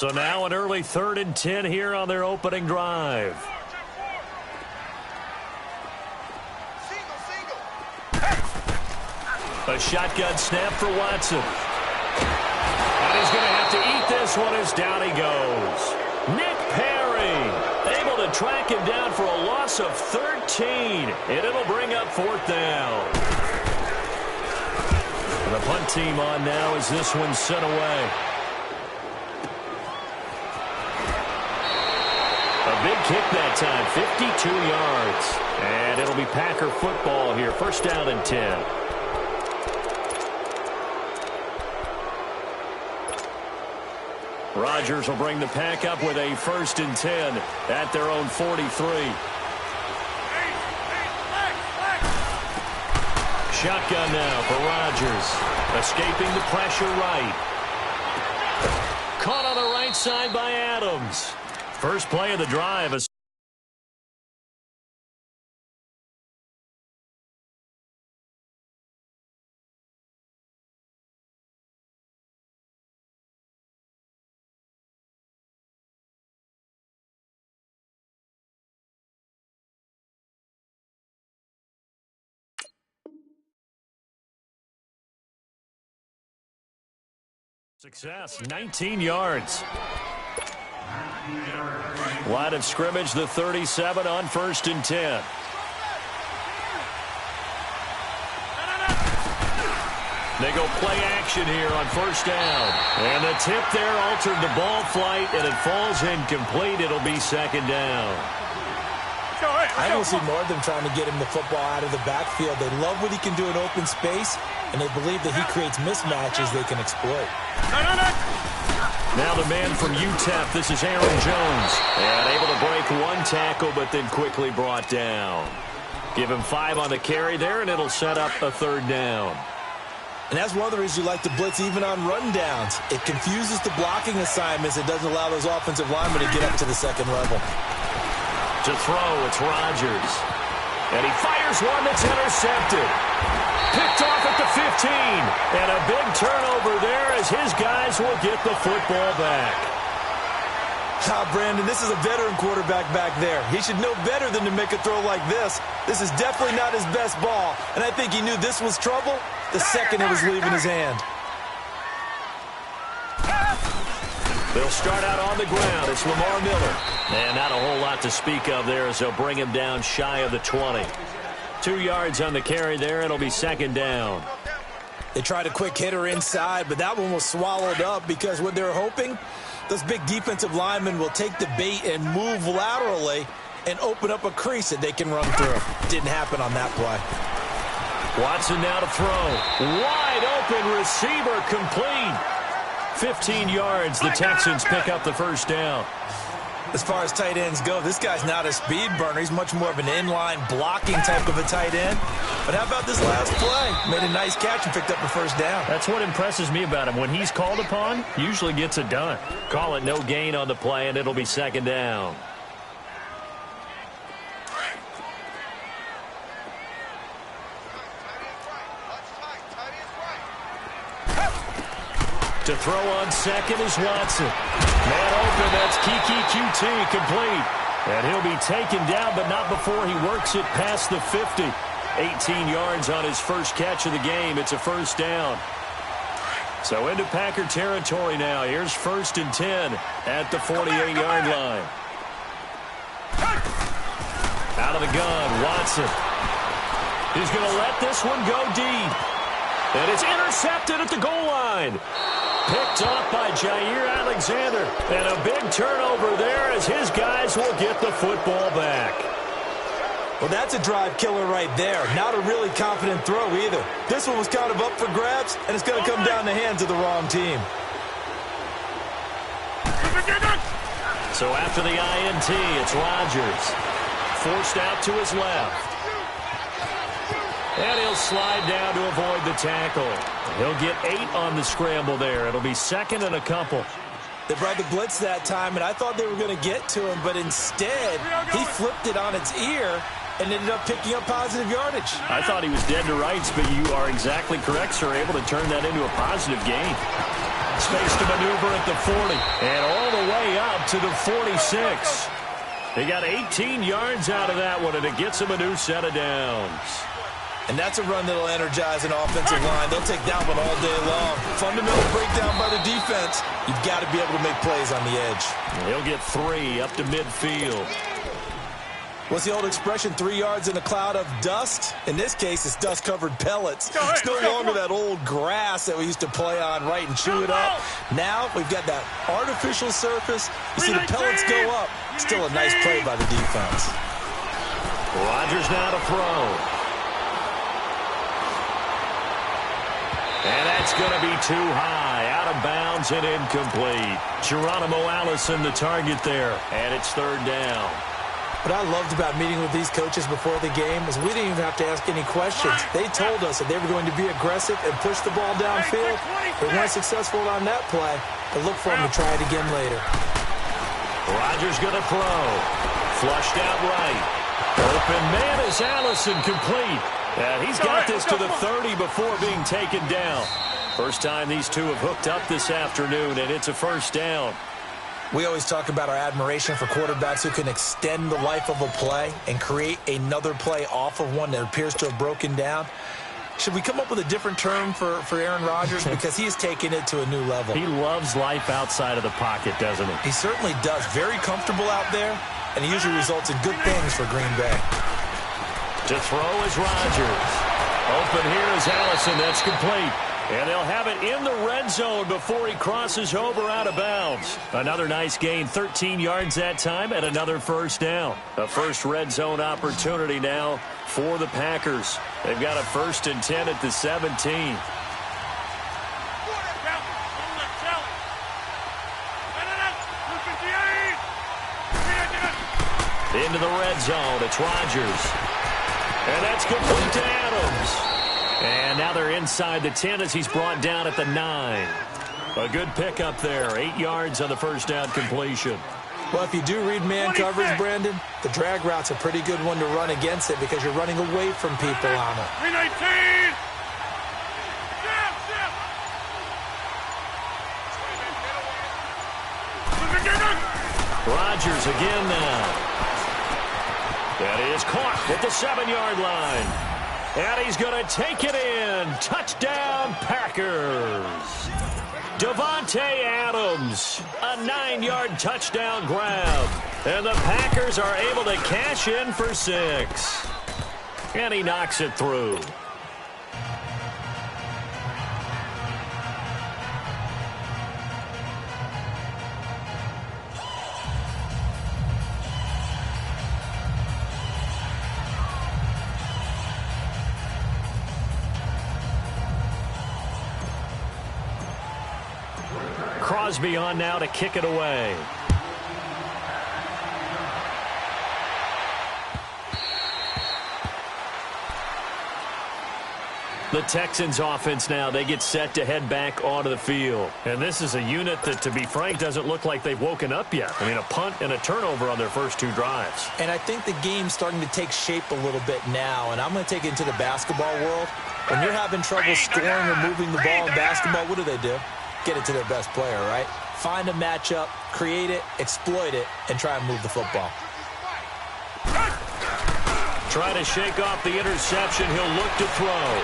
So now an early 3rd and 10 here on their opening drive. A shotgun snap for Watson. And he's going to have to eat this one as down he goes. Nick Perry able to track him down for a loss of 13. And it'll bring up 4th down. And the punt team on now as this one's sent away. A big kick that time, 52 yards. And it'll be Packer football here. 1st down and 10. Rodgers will bring the Pack up with a 1st and 10 at their own 43. Shotgun now for Rodgers. Escaping the pressure right. Caught on the right side by Adams. First play of the drive. Success, 19 yards. Line of scrimmage, the 37 on 1st and 10. They go play action here on 1st down. And the tip there altered the ball flight, and it falls incomplete. It'll be 2nd down. I don't see more of them trying to get him the football out of the backfield. They love what he can do in open space, and they believe that he creates mismatches they can exploit. Now the man from UTEP, this is Aaron Jones. And able to break one tackle, but then quickly brought down. Give him 5 on the carry there, and it'll set up a 3rd down. And that's one of the reasons you like to blitz even on run downs. It confuses the blocking assignments. It doesn't allow those offensive linemen to get up to the 2nd level. To throw, it's Rodgers. And he fires one that's intercepted. Picked off at the 15. And a big turnover there as his guys will get the football back. Brandon, this is a veteran quarterback back there. He should know better than to make a throw like this. This is definitely not his best ball. And I think he knew this was trouble the second it was leaving his hand. They'll start out on the ground. It's Lamar Miller. And not a whole lot to speak of there as they'll bring him down shy of the 20. 2 yards on the carry there. It'll be 2nd down. They tried a quick hitter inside, but that one was swallowed up because what they're hoping, those big defensive linemen will take the bait and move laterally and open up a crease that they can run through. Didn't happen on that play. Watson now to throw. Wide open receiver complete. 15 yards. The Texans pick up the 1st down. As far as tight ends go, this guy's not a speed burner. He's much more of an inline blocking type of a tight end. But how about this last play? Made a nice catch and picked up the 1st down. That's what impresses me about him. When he's called upon, usually gets it done. Call it no gain on the play, and it'll be 2nd down. To throw on 2nd is Watson. Man open, that's Kiki QT complete. And he'll be taken down, but not before he works it past the 50. 18 yards on his first catch of the game. It's a 1st down. So into Packer territory now. Here's 1st and 10 at the 48-yard line. Out of the gun, Watson. He's going to let this one go deep. And it's intercepted at the goal line. Picked off by Jair Alexander. And a big turnover there as his guys will get the football back. Well, that's a drive killer right there. Not a really confident throw either. This one was kind of up for grabs, and it's going to come down the hands of the wrong team. So after the INT, it's Rodgers. Forced out to his left. And he'll slide down to avoid the tackle. He'll get 8 on the scramble there. It'll be 2nd and a couple. They brought the blitz that time, and I thought they were going to get to him, but instead he flipped it on its ear and ended up picking up positive yardage. I thought he was dead to rights, but you are exactly correct, sir. Able to turn that into a positive gain. Space to maneuver at the 40. And all the way up to the 46. They got 18 yards out of that one, and it gets them a new set of downs. And that's a run that'll energize an offensive line. They'll take that one all day long. Fundamental breakdown by the defense. You've got to be able to make plays on the edge. He'll get 3 up to midfield. What's the old expression, 3 yards in a cloud of dust? In this case, it's dust-covered pellets. It's no longer that old grass that we used to play on, right, and chew it up. Now we've got that artificial surface. You see the pellets go up. Still a nice play by the defense. Rodgers now to throw. And that's going to be too high. Out of bounds and incomplete. Geronimo Allison the target there. And it's 3rd down. What I loved about meeting with these coaches before the game is we didn't even have to ask any questions. They told us that they were going to be aggressive and push the ball downfield. They weren't successful on that play, but look for them to try it again later. Rodgers going to throw. Flushed out right. Open man is Allison, complete. And he's got this to the 30 before being taken down. First time these two have hooked up this afternoon, and it's a 1st down. We always talk about our admiration for quarterbacks who can extend the life of a play and create another play off of one that appears to have broken down. Should we come up with a different term for Aaron Rodgers? Because he has taken it to a new level. He loves life outside of the pocket, doesn't he? He certainly does. Very comfortable out there, and he usually results in good things for Green Bay. To throw is Rodgers. Open here is Allison. That's complete. And they'll have it in the red zone before he crosses over out of bounds. Another nice gain, 13 yards that time, and another 1st down. A first red zone opportunity now for the Packers. They've got a 1st and 10 at the 17. Into the red zone, it's Rodgers. And that's complete to Adams. And now they're inside the 10 as he's brought down at the 9. A good pickup there. 8 yards on the 1st down completion. Well, if you do read man coverage, Brandon, the drag route's a pretty good one to run against it because you're running away from people on it. 319! Rodgers again now. That is caught at the 7-yard line. And he's going to take it in. Touchdown, Packers. Davante Adams, a 9-yard touchdown grab. And the Packers are able to cash in for 6. And he knocks it through. Crosby on now to kick it away. The Texans offense now, they get set to head back onto the field. And this is a unit that, to be frank, doesn't look like they've woken up yet. I mean, a punt and a turnover on their first 2 drives. And I think the game's starting to take shape a little bit now. And I'm going to take it into the basketball world. When you're having trouble scoring or moving the ball in basketball, what do? Get it to their best player, right? Find a matchup, create it, exploit it, and try and move the football. Try to shake off the interception. He'll look to throw.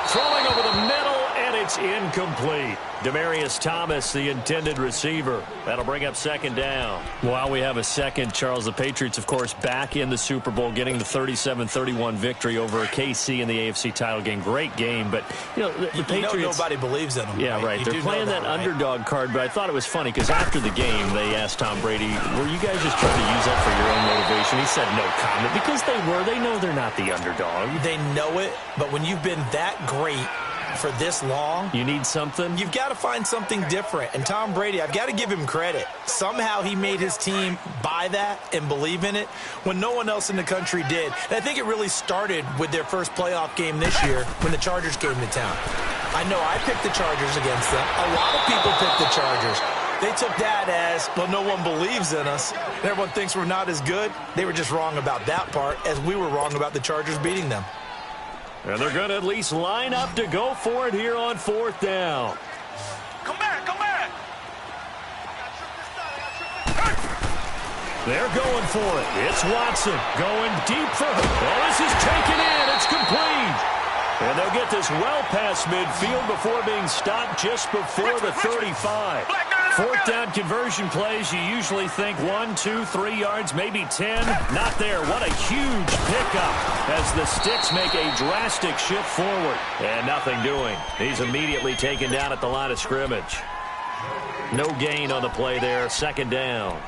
Throwing over the middle, and it's incomplete. Demarius Thomas, the intended receiver. That'll bring up 2nd down. While we have a second, Charles, the Patriots, of course, back in the Super Bowl, getting the 37-31 victory over KC in the AFC title game. Great game, but, you know, the Patriots... nobody believes in them. Yeah, right. They're playing that underdog card, but I thought it was funny because after the game, they asked Tom Brady, were you guys just trying to use that for your own motivation? He said no comment because they were. They know they're not the underdog. They know it, but when you've been that great for this long, you need something. You've got to find something different. And Tom Brady, I've got to give him credit. Somehow he made his team buy that and believe in it when no one else in the country did. And I think it really started with their first playoff game this year when the Chargers came to town. I know I picked the Chargers against them. A lot of people picked the Chargers. They took that as, well, no one believes in us. And everyone thinks we're not as good. They were just wrong about that part, as we were wrong about the Chargers beating them. And they're going to at least line up to go for it here on 4th down. Come back, come back. They're going for it. It's Watson going deep for her. Well, this is taken in. It's complete. And they'll get this well past midfield before being stopped just before the 35. 4th down conversion plays, you usually think 1, 2, 3 yards, maybe 10. Not there. What a huge pickup as the Sticks make a drastic shift forward. And nothing doing. He's immediately taken down at the line of scrimmage. No gain on the play there. 2nd down.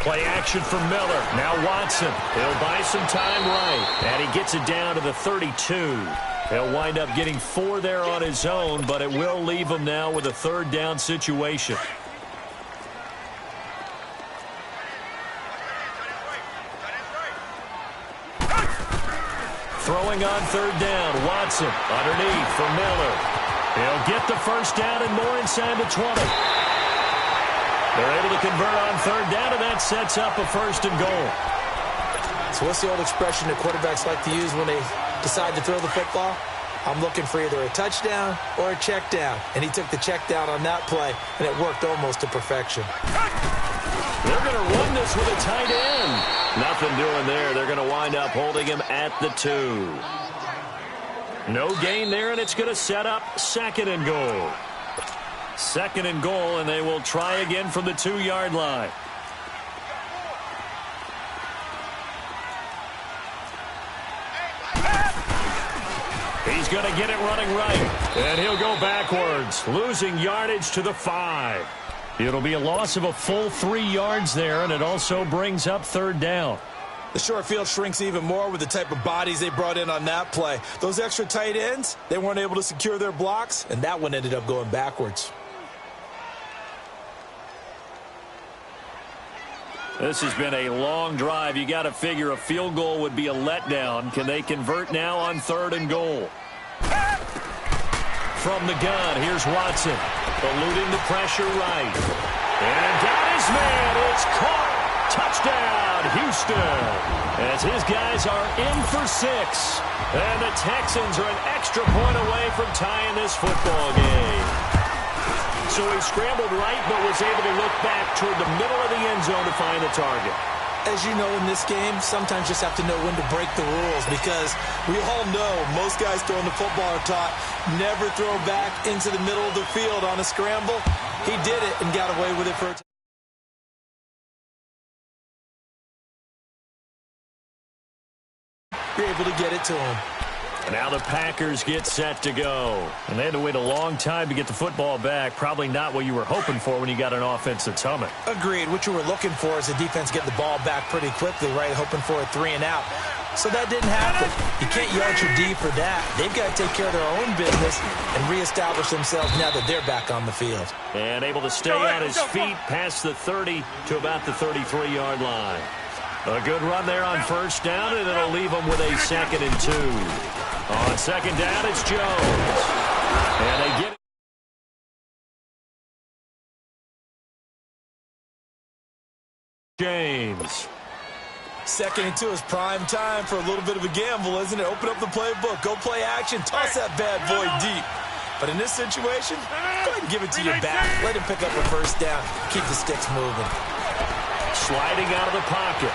Play action for Miller. Now Watson. He'll buy some time right. And he gets it down to the 32. He'll wind up getting 4 there on his own, but it will leave him now with a 3rd down situation. Throwing on 3rd down. Watson underneath for Miller. He'll get the 1st down and more inside the 20. They're able to convert on 3rd down, and that sets up a 1st and goal. So what's the old expression that quarterbacks like to use when they decide to throw the football? I'm looking for either a touchdown or a check down. And he took the check down on that play, and it worked almost to perfection. They're going to run this with a tight end. Nothing doing there. They're going to wind up holding him at the 2. No gain there, and it's going to set up 2nd and goal. 2nd and goal, and they will try again from the 2-yard line. He's going to get it running right, and he'll go backwards, losing yardage to the 5. It'll be a loss of a full 3 yards there, and it also brings up 3rd down. The short field shrinks even more with the type of bodies they brought in on that play. Those extra tight ends, they weren't able to secure their blocks, and that one ended up going backwards. This has been a long drive. You got to figure a field goal would be a letdown. Can they convert now on 3rd and goal? From the gun, here's Watson. Eluding the pressure right. And got his man. It's caught. Touchdown, Houston. As his guys are in for 6. And the Texans are an extra point away from tying this football game. So he scrambled right, but was able to look back toward the middle of the end zone to find the target. As you know, in this game, sometimes you just have to know when to break the rules, because we all know most guys throwing the football are taught never throw back into the middle of the field on a scramble. He did it and got away with it for a time. You're able to get it to him. And now the Packers get set to go. And they had to wait a long time to get the football back. Probably not what you were hoping for when you got an offense that's humming. Agreed. What you were looking for is the defense getting the ball back pretty quickly, right? Hoping for a 3 and out. So that didn't happen. You can't yell at your D for that. They've got to take care of their own business and reestablish themselves now that they're back on the field. And able to stay on his feet past the 30 to about the 33-yard line. A good run there on 1st down, and it'll leave them with a 2nd and 2. On 2nd down, it's Jones. And they get it. James. 2nd and 2 is prime time for a little bit of a gamble, isn't it? Open up the playbook. Go play action. Toss that bad boy deep. But in this situation, go ahead and give it to your back. Let him pick up a 1st down. Keep the Sticks moving. Sliding out of the pocket.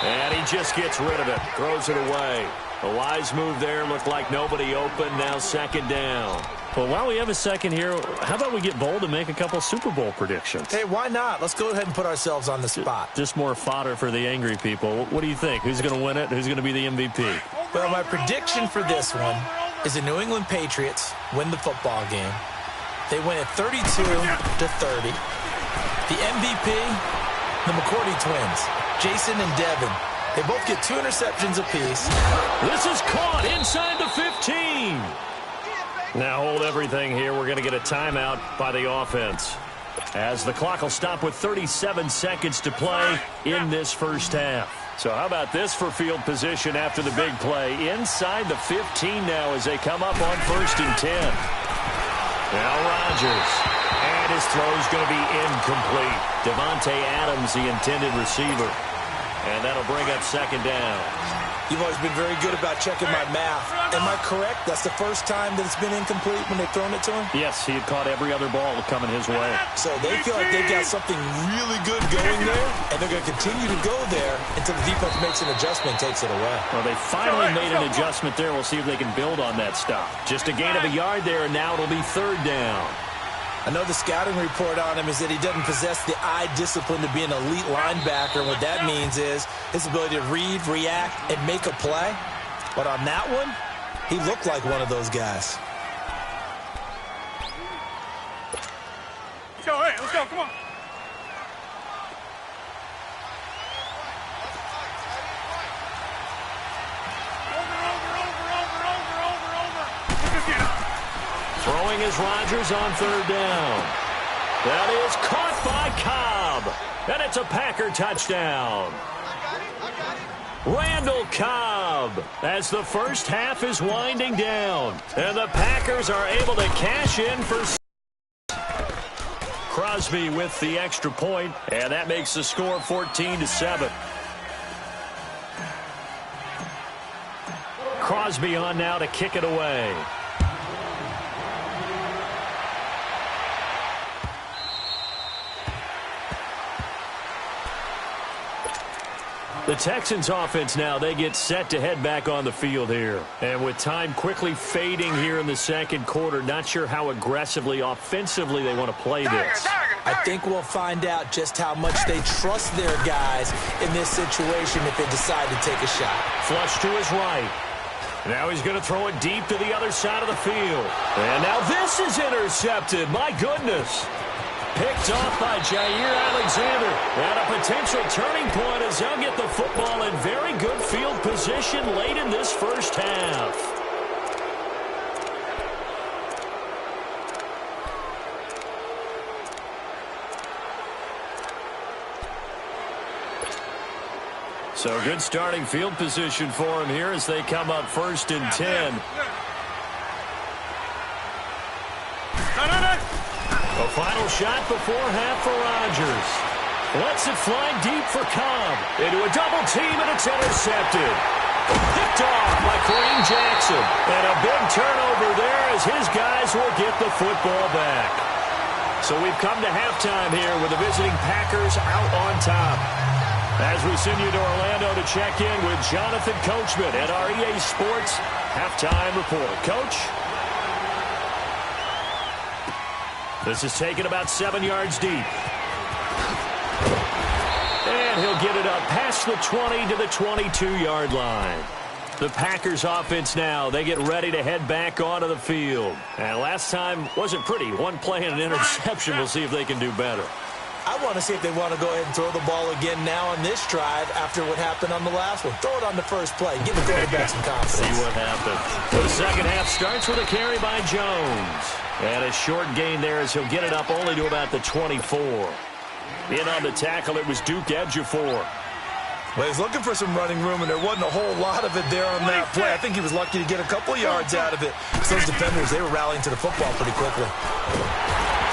And he just gets rid of it. Throws it away. A wise move there. Looked like nobody open. Now 2nd down. Well, while we have a second here, how about we get bold and make a couple Super Bowl predictions? Hey, why not? Let's go ahead and put ourselves on the spot. Just more fodder for the angry people. What do you think? Who's going to win it? Who's going to be the MVP? Well, my prediction for this one is the New England Patriots win the football game. They win it 32-30. The MVP, the McCourty twins, Jason and Devin. They both get 2 interceptions apiece. This is caught inside the 15. Now hold everything here. We're going to get a timeout by the offense. As the clock will stop with 37 seconds to play in this first half. So how about this for field position after the big play? Inside the 15 now as they come up on 1st and 10. Now Rodgers. And his throw's going to be incomplete. Devontae Adams, the intended receiver. And that'll bring up 2nd down. You've always been very good about checking my math. Am I correct? That's the first time that it's been incomplete when they've thrown it to him? Yes, he had caught every other ball coming his way. So they feel like they've got something really good going there, and they're going to continue to go there until the defense makes an adjustment and takes it away. Well, they finally made an adjustment there. We'll see if they can build on that stop. Just a gain of a yard there, and now it'll be 3rd down. I know the scouting report on him is that he doesn't possess the eye discipline to be an elite linebacker. And what that means is his ability to read, react, and make a play. But on that one, he looked like one of those guys. Let's go, hey, let's go, come on. Throwing is Rodgers on 3rd down. That is caught by Cobb. And it's a Packer touchdown. Randall Cobb as the first half is winding down. And the Packers are able to cash in for Crosby with the extra point. And that makes the score 14-7. Crosby on now to kick it away. The Texans offense now, they get set to head back on the field here. And with time quickly fading here in the 2nd quarter, not sure how aggressively, offensively they want to play this. I think we'll find out just how much they trust their guys in this situation if they decide to take a shot. Flush to his right. Now he's going to throw it deep to the other side of the field. And now this is intercepted. My goodness. Picked off by Jair Alexander. And a potential turning point as they'll get the football in very good field position late in this first half. So good starting field position for him here as they come up 1st and 10. A final shot before half for Rodgers. Lets it fly deep for Cobb. Into a double team, and it's intercepted. Picked off by Kareem Jackson. And a big turnover there as his guys will get the football back. So we've come to halftime here with the visiting Packers out on top. As we send you to Orlando to check in with Jonathan Coachman at our EA Sports Halftime Report. Coach? This is taken about 7 yards deep. And he'll get it up past the 20 to the 22-yard line. The Packers offense now, they get ready to head back onto the field. And last time wasn't pretty. One play and an interception. We'll see if they can do better. I want to see if they want to go ahead and throw the ball again now on this drive after what happened on the last one. Throw it on the first play. Give the quarterback some confidence. See what happens. The second half starts with a carry by Jones. And a short gain there as he'll get it up only to about the 24. In on the tackle, it was Duke Ejiofor. Well, he's looking for some running room, and there wasn't a whole lot of it there on that play. I think he was lucky to get a couple yards out of it. So those defenders, they were rallying to the football pretty quickly.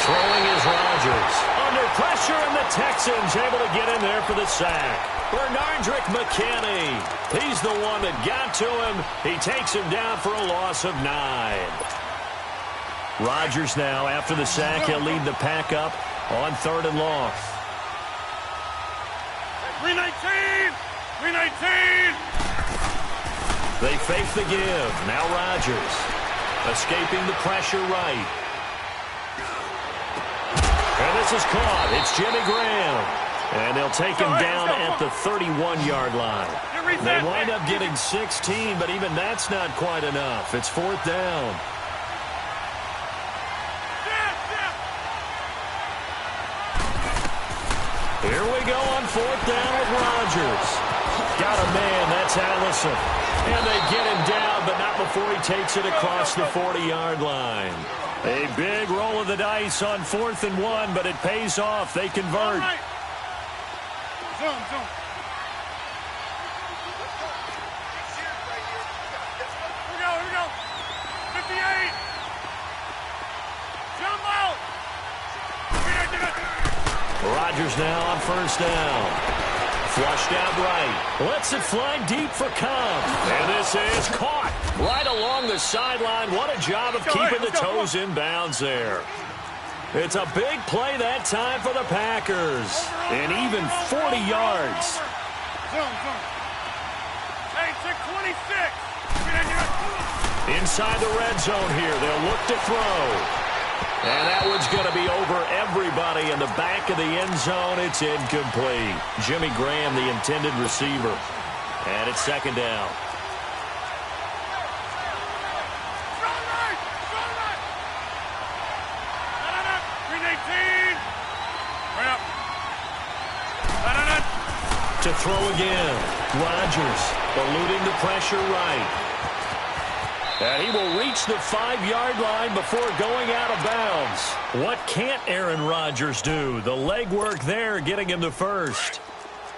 Throwing is Rodgers. Under pressure, and the Texans able to get in there for the sack. Bernardrick McKinney. He's the one that got to him. He takes him down for a loss of 9. Rodgers now, after the sack, he'll lead the pack up on 3rd and long. 319! 319! They fake the give. Now Rodgers. Escaping the pressure right. And this is caught. It's Jimmy Graham. And they'll take him down at the 31-yard line. They wind up getting 16, but even that's not quite enough. It's 4th down. Here we go on 4th down with Rodgers. Got a man, that's Allison. And they get him down, but not before he takes it across the 40-yard line. A big roll of the dice on 4th and 1, but it pays off. They convert. Right. Zoom, zoom. Here we go. 58. Jump out. Rodgers now on 1st down. Flushed out right. Lets it fly deep for Cobb. And this is caught right along the sideline. What a job of keeping the toes in bounds there. It's a big play that time for the Packers. And even 40 yards. Zoom. Hey, check 26. Inside the red zone here. They'll look to throw. And that one's going to be over everybody in the back of the end zone. It's incomplete. Jimmy Graham, the intended receiver. And it's 2nd down. Strong right. 318. Right up. To throw again. Rodgers eluding the pressure right. And he will reach the 5-yard line before going out of bounds. What can't Aaron Rodgers do? The legwork there getting him the first.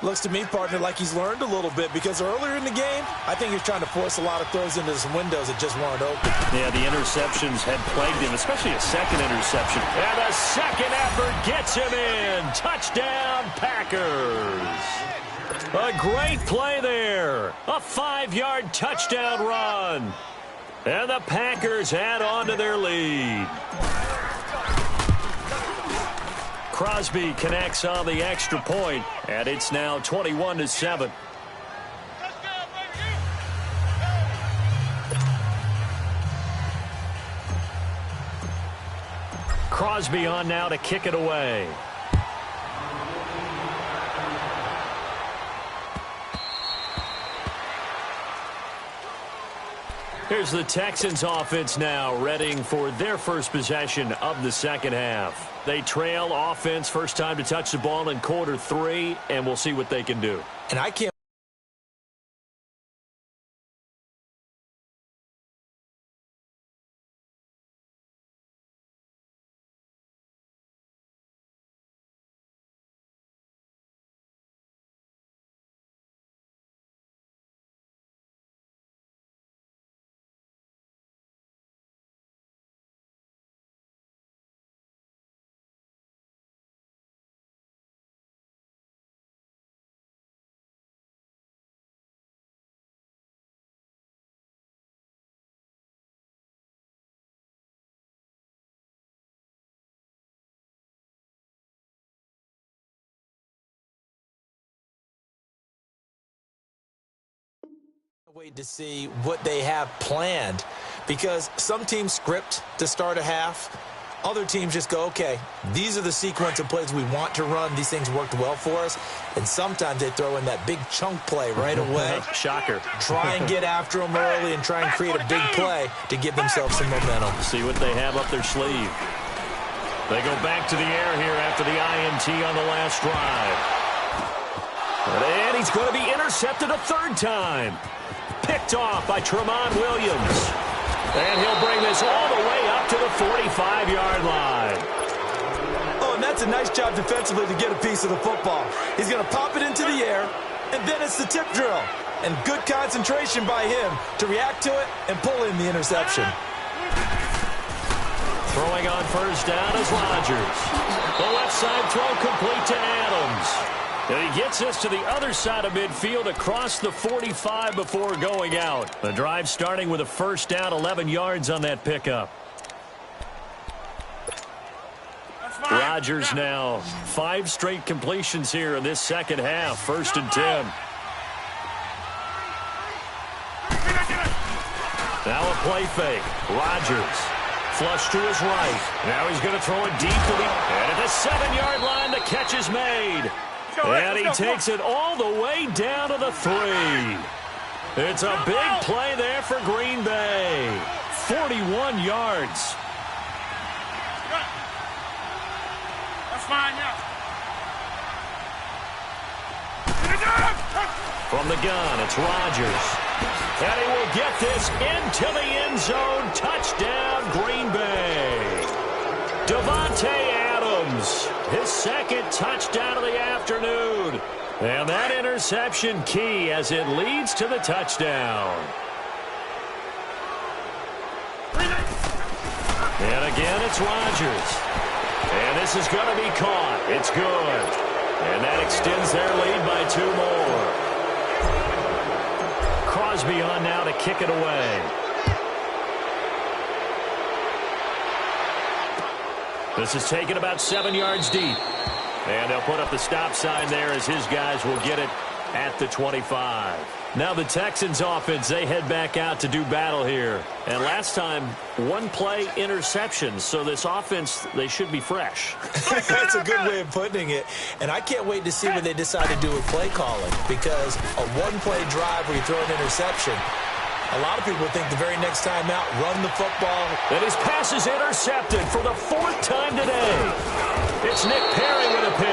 Looks to me, partner, like he's learned a little bit because earlier in the game, I think he's trying to force a lot of throws into some windows that just weren't open. Yeah, the interceptions had plagued him, especially a second interception. And the second effort gets him in. Touchdown, Packers. A great play there. A 5-yard touchdown run. And the Packers add on to their lead. Crosby connects on the extra point, and it's now 21-7. Crosby on now to kick it away. Here's the Texans offense now, readying for their first possession of the second half. They trail offense first time to touch the ball in quarter 3, and we'll see what they can do. And I can't wait to see what they have planned, because some teams script to start a half. Other teams just go, okay, these are the sequence of plays we want to run. These things worked well for us. And sometimes they throw in that big chunk play right away. Shocker. Try and get after them early and try and create a big play to give themselves some momentum. See what they have up their sleeve. They go back to the air here after the INT on the last drive. And he's going to be intercepted a 3rd time. Picked off by Tramon Williams. And he'll bring this all the way up to the 45-yard line. Oh, and that's a nice job defensively to get a piece of the football. He's going to pop it into the air, and then it's the tip drill. And good concentration by him to react to it and pull in the interception. Throwing on 1st down is Rodgers. The left side throw complete to Adams. And he gets us to the other side of midfield across the 45 before going out. The drive starting with a 1st down, 11 yards on that pickup. Rodgers now 5 straight completions here in this second half. 1st and 10. Now a play fake. Rodgers flush to his right. Now he's going to throw it deep to the... And at the 7-yard line, the catch is made. And he takes it all the way down to the 3. It's a big play there for Green Bay. 41 yards. That's fine, yeah. From the gun, it's Rodgers. And he will get this into the end zone. Touchdown, Green Bay. Davante Adams, his second touchdown of the afternoon. And that interception key as it leads to the touchdown. And again, it's Rodgers. And this is going to be caught. It's good. And that extends their lead by 2 more. Crosby on now to kick it away. This is taken about 7 yards deep. And they'll put up the stop sign there as his guys will get it at the 25. Now the Texans offense, they head back out to do battle here. And last time, 1-play interception. So this offense, they should be fresh. That's a good way of putting it. And I can't wait to see what they decide to do with play calling. Because a 1-play drive where you throw an interception, a lot of people think the very next time out, run the football. And his pass is intercepted for the 4th time today. It's Nick Perry with a pick.